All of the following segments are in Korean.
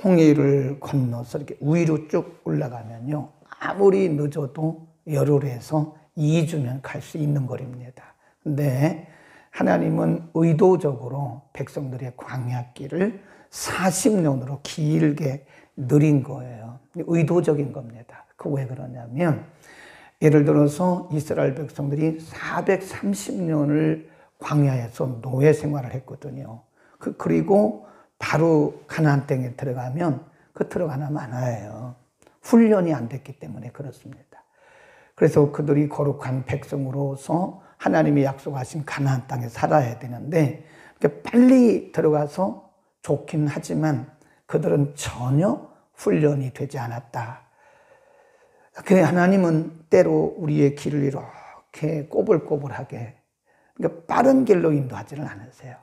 홍해를 건너서 이렇게 위로 쭉 올라가면요, 아무리 늦어도 열흘에서 2주면 갈 수 있는 거리입니다. 근데 하나님은 의도적으로 백성들의 광야길을 40년으로 길게 늘린 거예요. 의도적인 겁니다. 그 왜 그러냐면, 예를 들어서 이스라엘 백성들이 430년을 광야에서 노예 생활을 했거든요. 그리고 바로 가나안 땅에 들어가면 그 하나 많아요. 훈련이 안 됐기 때문에 그렇습니다. 그래서 그들이 거룩한 백성으로서 하나님이 약속하신 가나안 땅에 살아야 되는데, 빨리 들어가서 좋긴 하지만 그들은 전혀 훈련이 되지 않았다. 그래, 하나님은 때로 우리의 길을 이렇게 꼬불꼬불하게, 그러니까 빠른 길로 인도하지는 않으세요.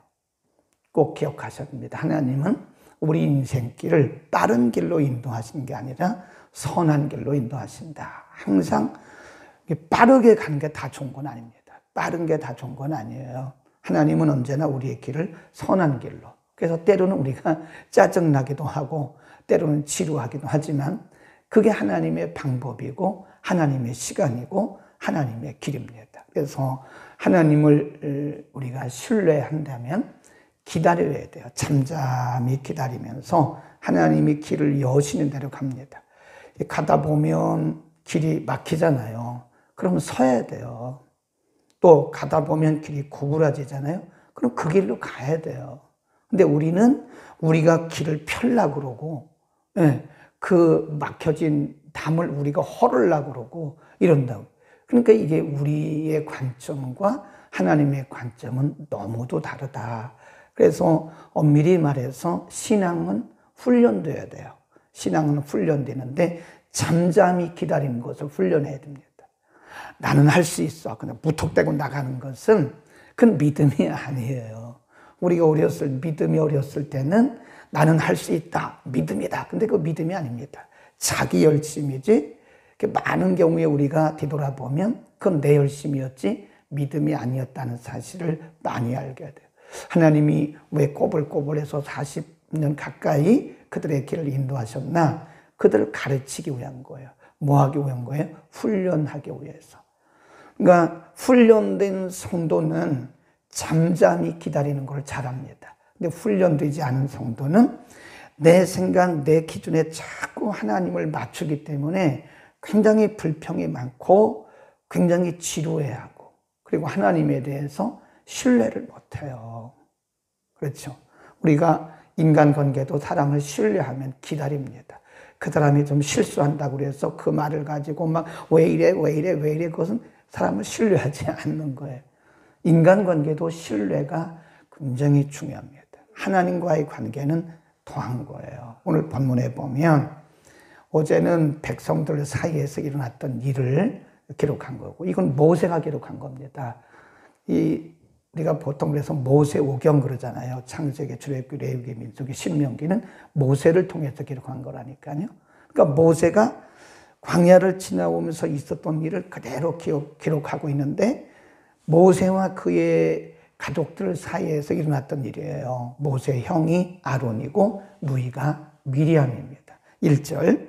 꼭 기억하셔야 됩니다. 하나님은 우리 인생길을 빠른 길로 인도하시는 게 아니라 선한 길로 인도하신다. 항상 빠르게 가는 게 다 좋은 건 아닙니다. 빠른 게 다 좋은 건 아니에요. 하나님은 언제나 우리의 길을 선한 길로. 그래서 때로는 우리가 짜증나기도 하고 때로는 지루하기도 하지만 그게 하나님의 방법이고 하나님의 시간이고 하나님의 길입니다. 그래서 하나님을 우리가 신뢰한다면 기다려야 돼요. 잠잠히 기다리면서 하나님이 길을 여시는 대로 갑니다. 가다 보면 길이 막히잖아요. 그럼 서야 돼요. 또 가다 보면 길이 구부러지잖아요. 그럼 그 길로 가야 돼요. 근데 우리는 우리가 길을 펴려고 그러고, 그 막혀진 담을 우리가 헐으려고 그러고 이런다고. 그러니까 이게 우리의 관점과 하나님의 관점은 너무도 다르다. 그래서 엄밀히 말해서 신앙은 훈련돼야 돼요. 신앙은 훈련되는데 잠잠히 기다리는 것을 훈련해야 됩니다. 나는 할 수 있어. 그냥 무턱대고 나가는 것은 그건 믿음이 아니에요. 우리가 믿음이 어렸을 때는 나는 할 수 있다. 믿음이다. 근데 그 믿음이 아닙니다. 자기 열심이지. 많은 경우에 우리가 뒤돌아보면 그건 내 열심이었지 믿음이 아니었다는 사실을 많이 알게 돼요. 하나님이 왜 꼬불꼬불해서 40년 가까이 그들의 길을 인도하셨나? 그들을 가르치기 위한 거예요. 뭐 하기 위한 거예요? 훈련하기 위해서. 그러니까 훈련된 성도는 잠잠히 기다리는 걸 잘합니다. 근데 훈련되지 않은 성도는 내 생각, 내 기준에 자꾸 하나님을 맞추기 때문에 굉장히 불평이 많고 굉장히 지루해하고 그리고 하나님에 대해서 신뢰를 못해요. 그렇죠. 우리가 인간관계도 사람을 신뢰하면 기다립니다. 그 사람이 좀 실수한다고 그래서 그 말을 가지고 막 왜 이래 그것은 사람을 신뢰하지 않는 거예요. 인간관계도 신뢰가 굉장히 중요합니다. 하나님과의 관계는 더한 거예요. 오늘 본문에 보면 어제는 백성들 사이에서 일어났던 일을 기록한 거고 이건 모세가 기록한 겁니다. 우리가 보통 그래서 모세오경 그러잖아요. 창세기, 출애굽기, 레위기, 민수기, 신명기는 모세를 통해서 기록한 거라니까요. 그러니까 모세가 광야를 지나오면서 있었던 일을 그대로 기록하고 있는데 모세와 그의 가족들 사이에서 일어났던 일이에요. 모세의 형이 아론이고 누이가 미리암입니다. 1절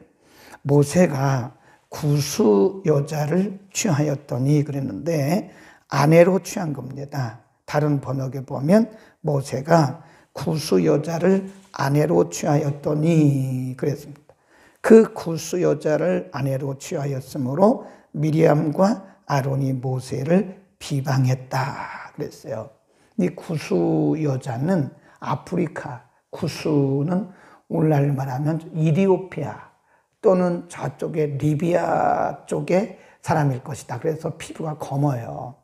모세가 구수 여자를 취하였더니 그랬는데 아내로 취한 겁니다. 다른 번역에 보면 모세가 구수 여자를 아내로 취하였더니 그랬습니다. 그 구수 여자를 아내로 취하였으므로 미리암과 아론이 모세를 비방했다 그랬어요. 이 구수 여자는 아프리카, 구수는 오늘날 말하면 이디오피아 또는 저쪽에 리비아 쪽의 사람일 것이다. 그래서 피부가 검어요.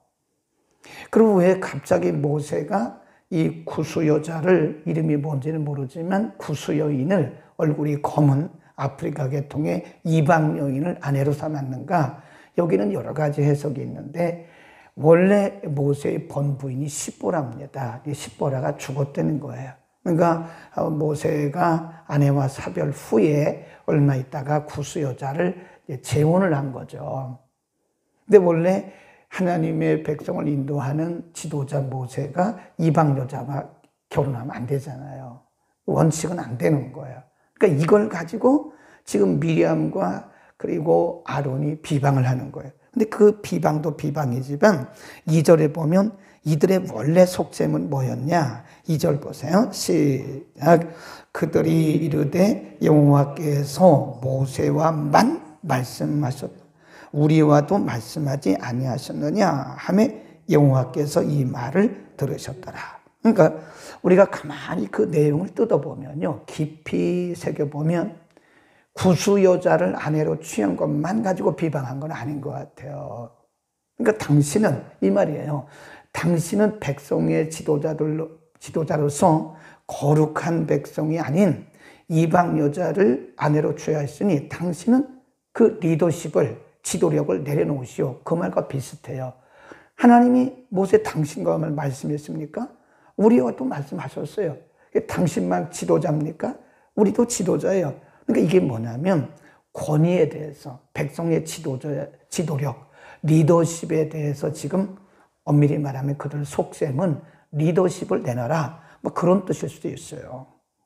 그리고 왜 갑자기 모세가 이 구수 여자를 이름이 뭔지는 모르지만 구수 여인을 얼굴이 검은 아프리카 계통의 이방 여인을 아내로 삼았는가? 여기는 여러 가지 해석이 있는데 원래 모세의 본부인이 시보라입니다. 이 시보라가 죽었다는 거예요. 그러니까 모세가 아내와 사별 후에 얼마 있다가 구수 여자를 재혼을 한 거죠. 근데 원래 하나님의 백성을 인도하는 지도자 모세가 이방 여자와 결혼하면 안 되잖아요. 원칙은 안 되는 거예요. 그러니까 이걸 가지고 지금 미리암과 그리고 아론이 비방을 하는 거예요. 근데 그 비방도 비방이지만 2절에 보면 이들의 원래 속셈은 뭐였냐? 2절 보세요. 시작. 그들이 이르되 여호와께서 모세와만 말씀하셨다. 우리와도 말씀하지 아니하셨느냐 하매 여호와께서 이 말을 들으셨더라. 그러니까 우리가 가만히 그 내용을 뜯어보면요, 깊이 새겨보면 구수 여자를 아내로 취한 것만 가지고 비방한 건 아닌 것 같아요. 그러니까 당신은, 이 말이에요, 당신은 백성의 지도자로서 거룩한 백성이 아닌 이방 여자를 아내로 취하였으니 당신은 그 리더십을, 지도력을 내려놓으시오. 그 말과 비슷해요. 하나님이 모세 당신과 말씀했습니까? 우리와도 말씀하셨어요. 당신만 지도자입니까? 우리도 지도자예요. 그러니까 이게 뭐냐면 권위에 대해서, 백성의 지도력, 리더십에 대해서 지금 엄밀히 말하면 그들 속셈은 리더십을 내놔라, 뭐 그런 뜻일 수도 있어요.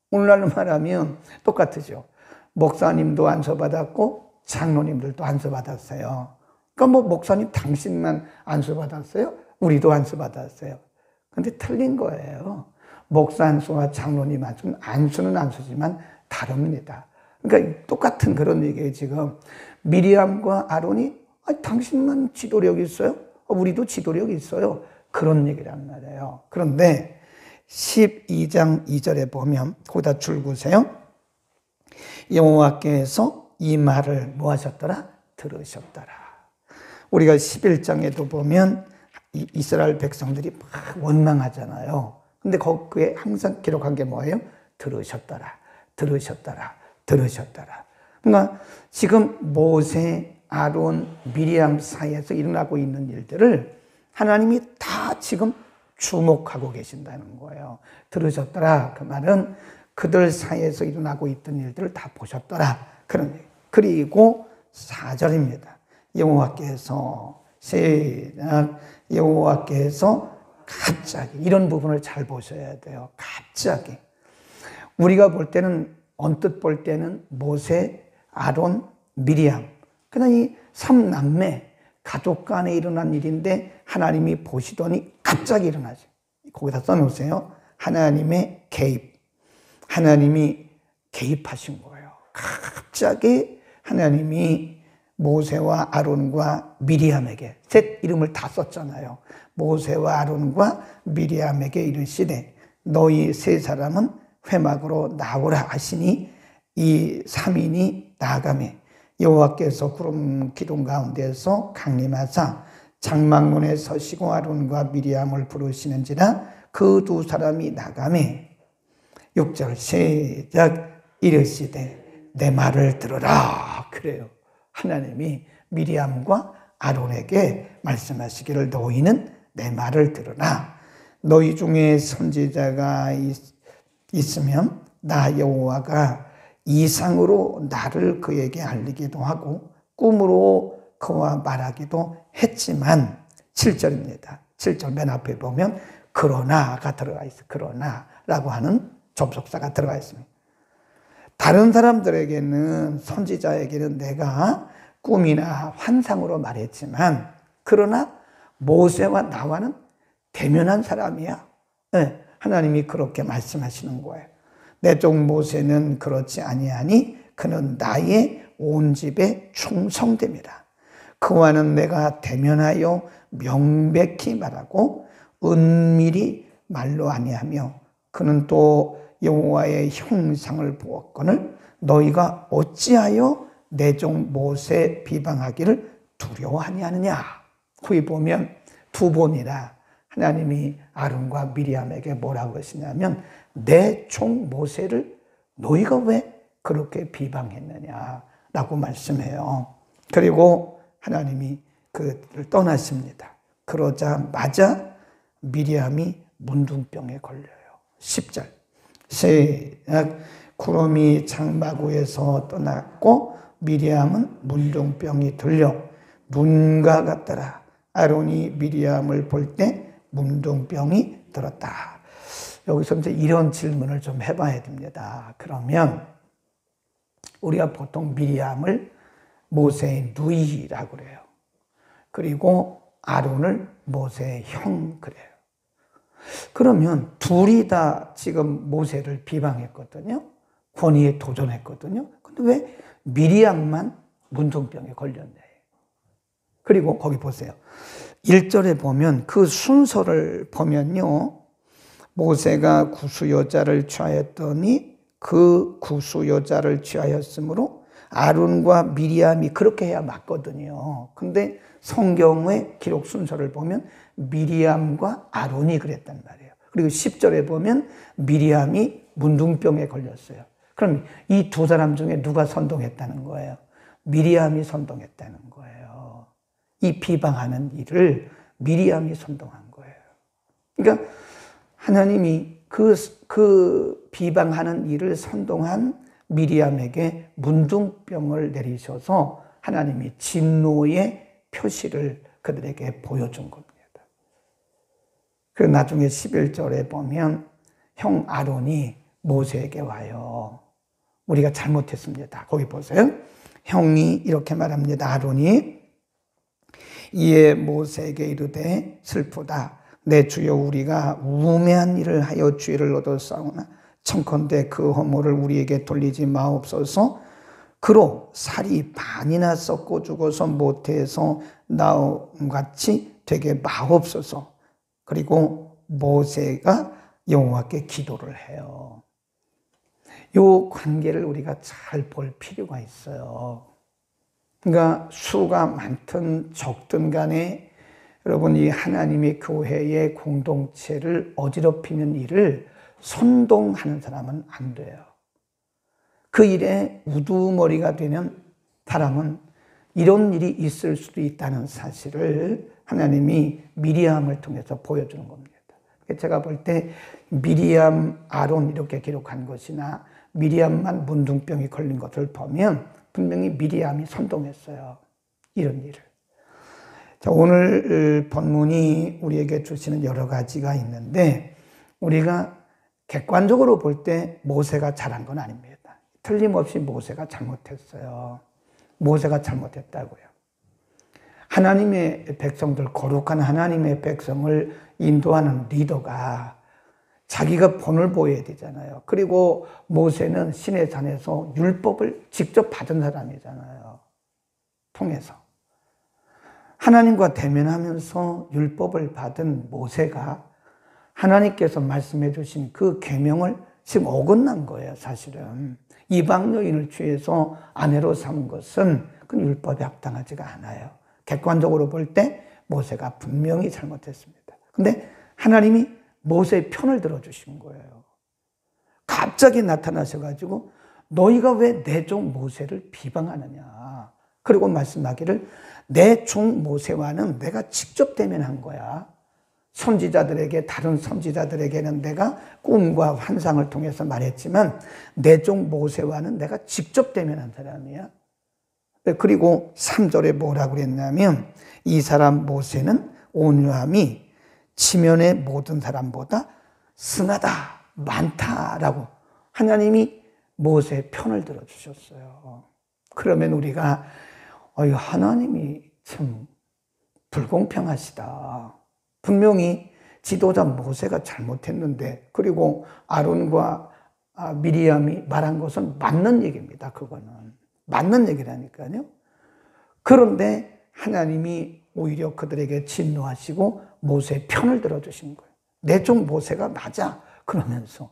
오늘날로 말하면 똑같으죠. 목사님도 안수받았고 장로님들도 안수받았어요. 그러니까 뭐 목사님 당신만 안수받았어요? 우리도 안수받았어요. 근데 틀린 거예요. 목사 안수와 장로님 안수는 안수지만 다릅니다. 그러니까 똑같은 그런 얘기예요. 지금 미리암과 아론이 당신만 지도력이 있어요? 우리도 지도력이 있어요. 그런 얘기란 말이에요. 그런데 12장 2절에 보면 거기다 줄구세요. 여호와께서 이 말을 뭐 하셨더라? 들으셨더라. 우리가 11장에도 보면 이스라엘 백성들이 막 원망하잖아요. 근데 거기에 항상 기록한 게 뭐예요? 들으셨더라. 들으셨더라. 들으셨더라. 그러니까 지금 모세, 아론, 미리암 사이에서 일어나고 있는 일들을 하나님이 다 지금 주목하고 계신다는 거예요. 들으셨더라. 그 말은 그들 사이에서 일어나고 있던 일들을 다 보셨더라. 그런 얘기. 그리고 4절입니다. 여호와께서 여호와께서 갑자기, 이런 부분을 잘 보셔야 돼요. 갑자기. 우리가 볼 때는, 언뜻 볼 때는 모세, 아론, 미리암, 그냥 이 3남매 가족 간에 일어난 일인데 하나님이 보시더니 갑자기 일어나죠. 거기다 써놓으세요. 하나님의 개입. 하나님이 개입하신 거예요. 갑자기 하나님이 모세와 아론과 미리암에게, 셋 이름을 다 썼잖아요. 모세와 아론과 미리암에게 이르시되 너희 세 사람은 회막으로 나오라 하시니 이 3인이 나아가매 여호와께서 구름 기둥 가운데서 강림하사 장막문에 서시고 아론과 미리암을 부르시는지라 그 두 사람이 나가매 6절 시작 이르시되 내 말을 들어라. 그래요. 하나님이 미리암과 아론에게 말씀하시기를 너희는 내 말을 들으라. 너희 중에 선지자가 있으면 나 여호와가 이상으로 나를 그에게 알리기도 하고 꿈으로 그와 말하기도 했지만 7절입니다. 7절 맨 앞에 보면 그러나가 들어가 있어요. 그러나라고 하는 접속사가 들어가 있습니다. 다른 사람들에게는, 선지자에게는 내가 꿈이나 환상으로 말했지만 그러나 모세와 나와는 대면한 사람이야. 네, 하나님이 그렇게 말씀하시는 거예요. 내 종 모세는 그렇지 아니하니 그는 나의 온 집에 충성됩니다. 그와는 내가 대면하여 명백히 말하고 은밀히 말로 아니하며 그는 또 여호와의 형상을 보았거늘 너희가 어찌하여 내 종 모세 비방하기를 두려워하냐느냐. 후에 보면 두 번이나 하나님이 아론과 미리암에게 뭐라고 하시냐면 내 종 모세를 너희가 왜 그렇게 비방했느냐라고 말씀해요. 그리고 하나님이 그를 떠나십니다. 그러자마자 미리암이 문둥병에 걸려요. 10절 시작 구름이 장막 위에서 떠났고 미리암은 문둥병이 들려 눈과 같더라. 아론이 미리암을 볼 때 문둥병이 들었다. 여기서 이제 이런 질문을 좀 해봐야 됩니다. 그러면 우리가 보통 미리암을 모세의 누이라고 그래요. 그리고 아론을 모세의 형 그래요. 그러면 둘이 다 지금 모세를 비방했거든요. 권위에 도전했거든요. 근데 왜 미리암만 문둥병에 걸렸냐. 그리고 거기 보세요. 1절에 보면 그 순서를 보면요. 모세가 구수 여자를 취하였더니 그 구수 여자를 취하였으므로 아론과 미리암이 그렇게 해야 맞거든요. 근데 성경의 기록 순서를 보면 미리암과 아론이 그랬단 말이에요. 그리고 10절에 보면 미리암이 문둥병에 걸렸어요. 그럼 이 두 사람 중에 누가 선동했다는 거예요? 미리암이 선동했다는 거예요. 이 비방하는 일을 미리암이 선동한 거예요. 그러니까 하나님이 그 비방하는 일을 선동한 미리암에게 문둥병을 내리셔서 하나님이 진노의 표시를 그들에게 보여준 겁니다. 그 나중에 11절에 보면 형 아론이 모세에게 와요. 우리가 잘못했습니다. 거기 보세요. 형이 이렇게 말합니다. 아론이 이에 모세에게 이르되 슬프다. 내 주여 우리가 우매한 일을 하여 죄를 얻었사오나 청컨대 그 허물을 우리에게 돌리지 마옵소서. 그로 살이 반이나 썩고 죽어서 모태에서 나옴같이 되게 마옵소서. 그리고 모세가 여호와께 기도를 해요. 이 관계를 우리가 잘 볼 필요가 있어요. 그러니까 수가 많든 적든 간에 여러분 이 하나님의 교회의 공동체를 어지럽히는 일을 선동하는 사람은 안 돼요. 그 일에 우두머리가 되는 사람은 이런 일이 있을 수도 있다는 사실을 하나님이 미리암을 통해서 보여주는 겁니다. 제가 볼 때 미리암, 아론 이렇게 기록한 것이나 미리암만 문둥병이 걸린 것을 보면 분명히 미리암이 선동했어요. 이런 일을. 자, 오늘 본문이 우리에게 주시는 여러 가지가 있는데 우리가 객관적으로 볼 때 모세가 잘한 건 아닙니다. 틀림없이 모세가 잘못했어요. 모세가 잘못했다고요. 하나님의 백성들, 거룩한 하나님의 백성을 인도하는 리더가 자기가 본을 보여야 되잖아요. 그리고 모세는 시내산에서 율법을 직접 받은 사람이잖아요. 통해서. 하나님과 대면하면서 율법을 받은 모세가 하나님께서 말씀해 주신 그 계명을 지금 어긋난 거예요, 사실은. 이방 여인을 취해서 아내로 삼은 것은 그 율법에 합당하지가 않아요. 객관적으로 볼 때 모세가 분명히 잘못했습니다. 근데 하나님이 모세의 편을 들어주신 거예요. 갑자기 나타나셔가지고 너희가 왜 내 종 모세를 비방하느냐. 그리고 말씀하기를 내 종 모세와는 내가 직접 대면한 거야. 선지자들에게, 다른 선지자들에게는 내가 꿈과 환상을 통해서 말했지만 내 종 모세와는 내가 직접 대면한 사람이야. 그리고 3절에 뭐라고 그랬냐면 이 사람 모세는 온유함이 지면의 모든 사람보다 승하다, 많다라고 하나님이 모세의 편을 들어주셨어요. 그러면 우리가 하나님이 참 불공평하시다. 분명히 지도자 모세가 잘못했는데 그리고 아론과 미리암이 말한 것은 맞는 얘기입니다. 그거는 맞는 얘기라니까요. 그런데 하나님이 오히려 그들에게 진노하시고 모세의 편을 들어주신 거예요. 내 종 모세가 맞아. 그러면서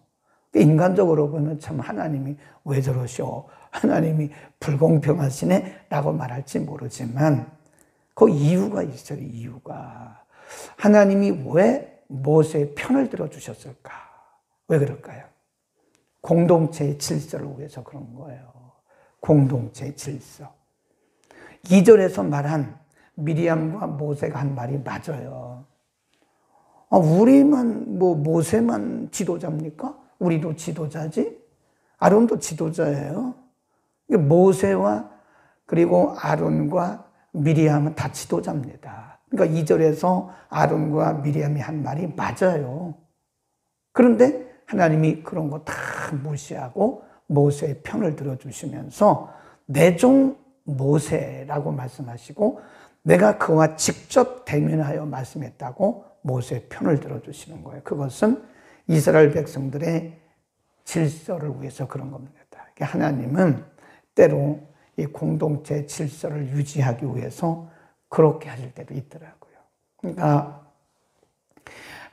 인간적으로 보면 참 하나님이 왜 저러셔? 하나님이 불공평하시네? 라고 말할지 모르지만 그 이유가 있어요. 이유가. 하나님이 왜 모세의 편을 들어주셨을까? 왜 그럴까요? 공동체의 질서를 위해서 그런 거예요. 공동체의 질서. 2절에서 말한 미리암과 모세가 한 말이 맞아요. 우리만 모세만 지도자입니까? 우리도 지도자지? 아론도 지도자예요. 모세와 그리고 아론과 미리암은 다 지도자입니다. 그러니까 2절에서 아론과 미리암이 한 말이 맞아요. 그런데 하나님이 그런 거 다 무시하고 모세의 편을 들어주시면서 내 종 모세라고 말씀하시고 내가 그와 직접 대면하여 말씀했다고 모세의 편을 들어주시는 거예요. 그것은 이스라엘 백성들의 질서를 위해서 그런 겁니다. 하나님은 때로 이 공동체 질서를 유지하기 위해서 그렇게 하실 때도 있더라고요. 그러니까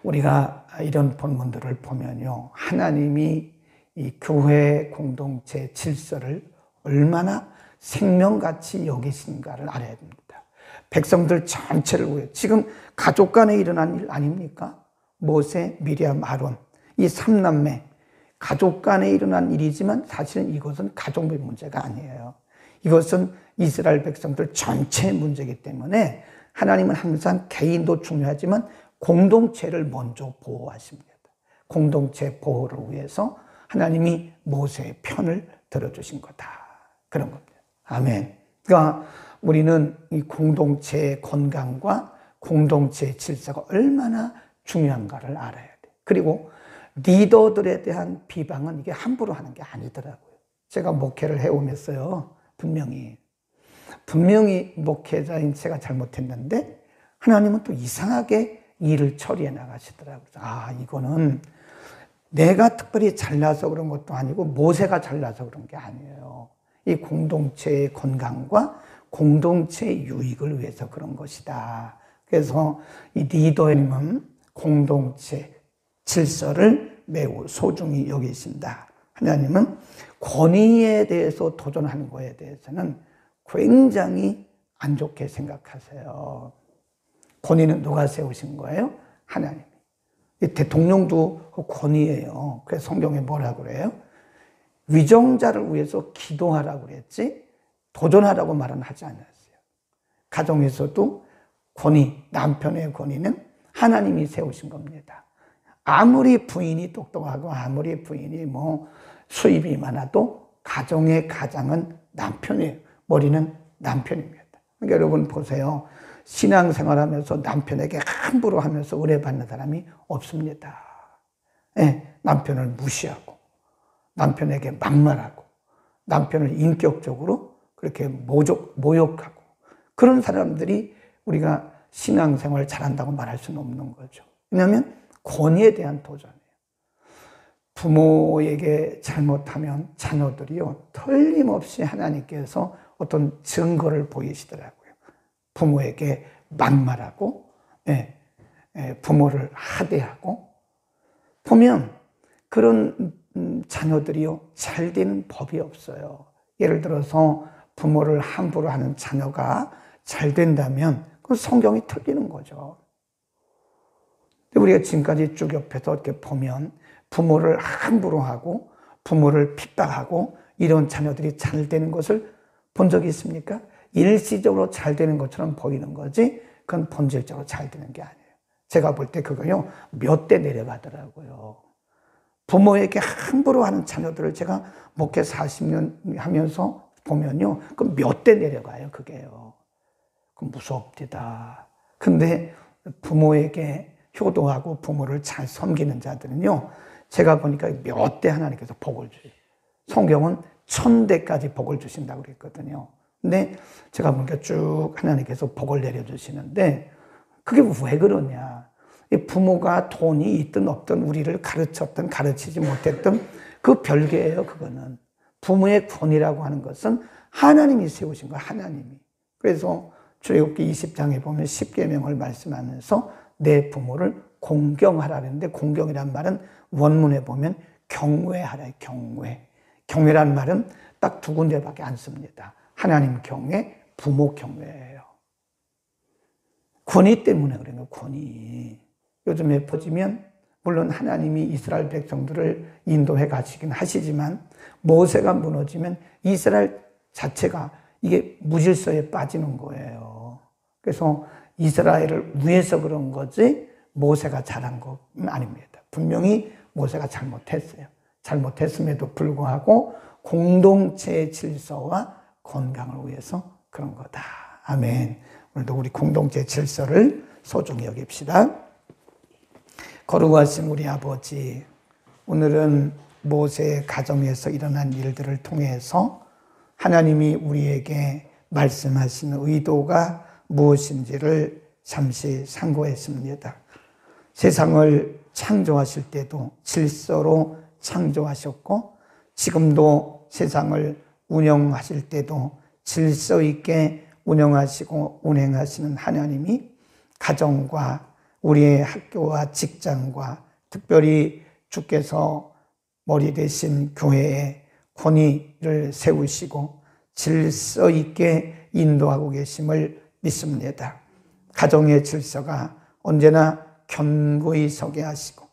우리가 이런 본문들을 보면요, 하나님이 이 교회 공동체 질서를 얼마나 생명같이 여기신가를 알아야 됩니다. 백성들 전체를 위해, 지금 가족 간에 일어난 일 아닙니까? 모세, 미리암, 아론, 이 삼남매, 가족 간에 일어난 일이지만 사실은 이것은 가족의 문제가 아니에요. 이것은 이스라엘 백성들 전체의 문제이기 때문에 하나님은 항상 개인도 중요하지만 공동체를 먼저 보호하십니다. 공동체 보호를 위해서 하나님이 모세의 편을 들어주신 거다. 그런 겁니다. 아멘. 그러니까 우리는 이 공동체의 건강과 공동체의 질서가 얼마나 중요한가를 알아야 돼. 그리고 리더들에 대한 비방은 이게 함부로 하는 게 아니더라고요. 제가 목회를 해오면서요, 분명히 목회자인 제가 잘못했는데 하나님은 또 이상하게 일을 처리해 나가시더라고요. 아, 이거는 내가 특별히 잘나서 그런 것도 아니고 모세가 잘나서 그런 게 아니에요. 이 공동체의 건강과 공동체의 유익을 위해서 그런 것이다. 그래서 이 리더님은 공동체 질서를 매우 소중히 여기신다. 하나님은 권위에 대해서 도전하는 것에 대해서는 굉장히 안 좋게 생각하세요. 권위는 누가 세우신 거예요? 하나님이. 대통령도 권위예요. 그래서 성경에 뭐라고 그래요? 위정자를 위해서 기도하라고 그랬지 도전하라고 말은 하지 않았어요. 가정에서도 권위, 남편의 권위는 하나님이 세우신 겁니다. 아무리 부인이 똑똑하고 아무리 부인이 뭐 수입이 많아도 가정의 가장은 남편이에요. 머리는 남편입니다. 그러니까 여러분 보세요. 신앙생활하면서 남편에게 함부로 하면서 의뢰받는 사람이 없습니다. 네, 남편을 무시하고 남편에게 막말하고 남편을 인격적으로 그렇게 모욕하고 그런 사람들이 우리가 신앙생활 잘한다고 말할 수는 없는 거죠. 왜냐하면 권위에 대한 도전이에요. 부모에게 잘못하면 자녀들이요, 틀림없이 하나님께서 어떤 증거를 보이시더라고요. 부모에게 막말하고, 부모를 하대하고, 보면 그런 자녀들이요, 잘 되는 법이 없어요. 예를 들어서 부모를 함부로 하는 자녀가 잘 된다면 그 성경이 틀리는 거죠. 우리가 지금까지 쭉 옆에서 이렇게 보면 부모를 함부로 하고 부모를 핍박하고 이런 자녀들이 잘 되는 것을 본 적이 있습니까? 일시적으로 잘 되는 것처럼 보이는 거지 그건 본질적으로 잘 되는 게 아니에요. 제가 볼 때 그거요, 몇 대 내려가더라고요. 부모에게 함부로 하는 자녀들을 제가 목회 40년 하면서 보면요, 그 몇 대 내려가요, 그게요. 그 무섭디다. 근데 부모에게 효도하고 부모를 잘 섬기는 자들은요, 제가 보니까 몇 대 하나님께서 복을 주세요. 성경은 1000대까지 복을 주신다고 그랬거든요. 근데 제가 보니까 쭉 하나님께서 복을 내려주시는데 그게 왜 그러냐. 이 부모가 돈이 있든 없든 우리를 가르쳤든 가르치지 못했든 그 별개예요, 그거는. 부모의 권위라고 하는 것은 하나님이 세우신 거예요, 하나님이. 그래서 출애굽기 20장에 보면 10계명을 말씀하면서 내 부모를 공경하라는데, 공경이란 말은 원문에 보면 경외하라, 경외. 경외란 말은 딱 두 군데밖에 안 씁니다. 하나님 경외, 부모 경외예요. 권위 때문에 그래요, 권위. 요즘에 보시면 물론 하나님이 이스라엘 백성들을 인도해 가시긴 하시지만 모세가 무너지면 이스라엘 자체가 이게 무질서에 빠지는 거예요. 그래서 이스라엘을 위해서 그런 거지 모세가 잘한 건 아닙니다. 분명히 모세가 잘못했어요. 잘못했음에도 불구하고 공동체의 질서와 건강을 위해서 그런 거다. 아멘. 오늘도 우리 공동체 질서를 소중히 여깁시다. 거룩하신 우리 아버지, 오늘은 모세의 가정에서 일어난 일들을 통해서 하나님이 우리에게 말씀하시는 의도가 무엇인지를 잠시 상고했습니다. 세상을 창조하실 때도 질서로 창조하셨고 지금도 세상을 운영하실 때도 질서 있게 운영하시고 운행하시는 하나님이 가정과 우리의 학교와 직장과 특별히 주께서 머리 대신 교회에 권위를 세우시고 질서 있게 인도하고 계심을 믿습니다. 가정의 질서가 언제나 견고히 서게 하시고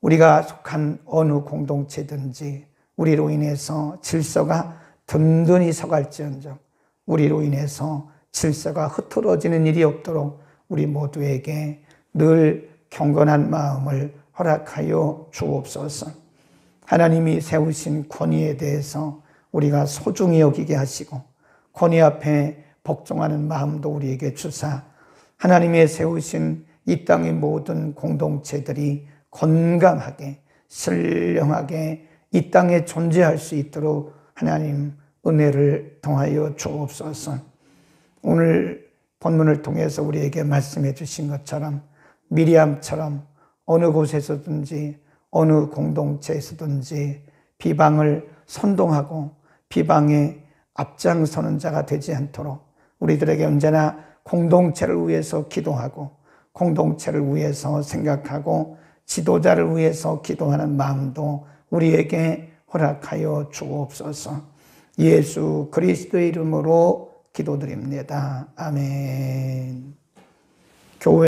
우리가 속한 어느 공동체든지 우리로 인해서 질서가 든든히 서갈지언정 우리로 인해서 질서가 흐트러지는 일이 없도록 우리 모두에게 늘 경건한 마음을 허락하여 주옵소서. 하나님이 세우신 권위에 대해서 우리가 소중히 여기게 하시고 권위 앞에 복종하는 마음도 우리에게 주사 하나님의 세우신 이 땅의 모든 공동체들이 건강하게 신령하게 이 땅에 존재할 수 있도록 하나님 은혜를 통하여 주옵소서. 오늘 본문을 통해서 우리에게 말씀해 주신 것처럼 미리암처럼 어느 곳에서든지 어느 공동체에서든지 비방을 선동하고 비방에 앞장서는 자가 되지 않도록 우리들에게 언제나 공동체를 위해서 기도하고 공동체를 위해서 생각하고 지도자를 위해서 기도하는 마음도 우리에게 허락하여 주옵소서. 예수 그리스도의 이름으로 기도드립니다. 아멘.